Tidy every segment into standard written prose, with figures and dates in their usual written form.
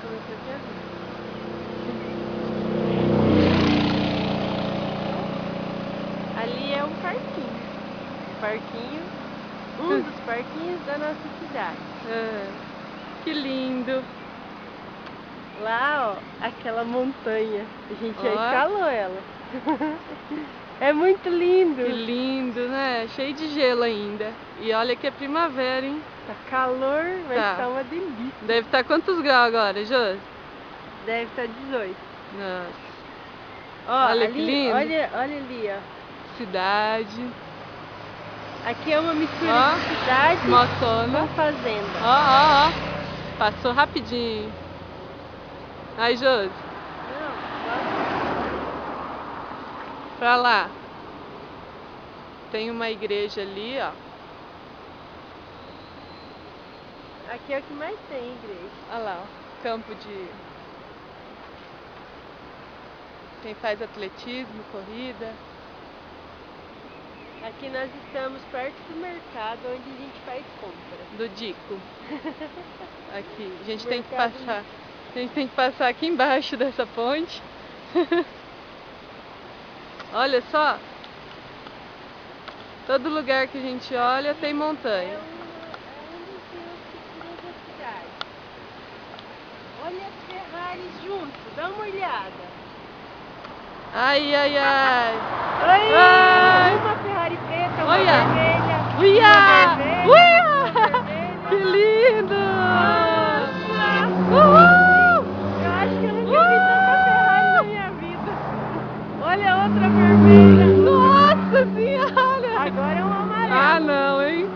Começou aqui ali. Ali é um parquinho. Parquinho, um dos parquinhos da nossa cidade. Que lindo! Lá, ó, aquela montanha. A gente já Ó. escalou ela. É muito lindo. Que lindo, né? Cheio de gelo ainda. E olha que é primavera, hein? Tá calor, mas Tá. tá uma delícia. Deve estar quantos graus agora, Josi? Deve estar 18. Nossa. Ó, Olha ali, que lindo. olha ali, ó. Cidade. Aqui é uma mistura Ó, de cidade motona. com fazenda. Ó. Passou rapidinho. Aí, Josi. Pra lá. Tem uma igreja ali, ó. Aqui é o que mais tem, igreja. Olha lá, ó. Campo de... Quem faz atletismo, corrida. Aqui nós estamos perto do mercado onde a gente faz compra. Do Dico. Aqui. A gente tem que passar aqui embaixo dessa ponte. Olha só. Todo lugar que a gente olha tem montanha. É um dos rios que cruza a cidade. Olha as Ferraris junto, dá uma olhada. Ai. Ai, uma Ferrari preta, uma Olha. vermelha, Uia! uma vermelha. Que lindo! Nossa! Uhul! Eu acho que eu nunca vi tanta Ferrari na minha vida. Olha a outra vermelha. Nossa senhora! Agora é uma amarela. Ah, não, hein?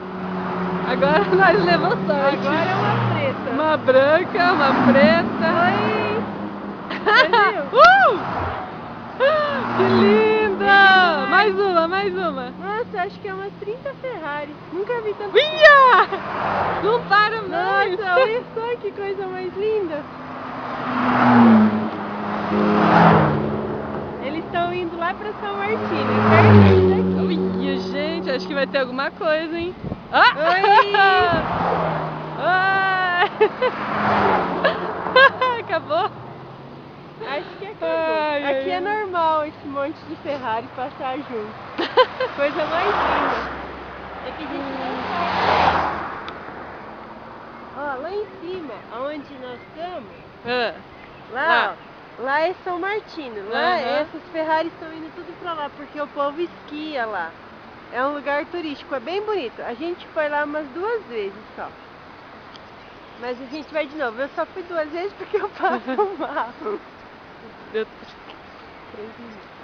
Agora nós levamos sorte. Agora é uma preta. Uma branca, uma preta. Oi! Você viu? Que linda! Mais uma. Nossa, acho que é umas 30 Ferrari. Nunca vi tanta. Uia! Não para mais! Nossa, olha só que coisa mais linda. Eles estão indo lá pra São Martinho, pertinho daqui. Ui, gente, acho que vai ter alguma coisa, hein? Oi! Ai! Acabou? Acho que acabou. Aqui é normal esse monte de Ferrari passar junto. Coisa mais linda. É que a gente não sabe. Ó, lá em cima, onde nós estamos, lá é São Martino. Lá essas Ferraris estão indo tudo pra lá, porque o povo esquia lá. É um lugar turístico, é bem bonito. A gente foi lá umas 2 vezes só. Mas a gente vai de novo. Eu só fui 2 vezes porque eu passo mal. Deu 3 minutos.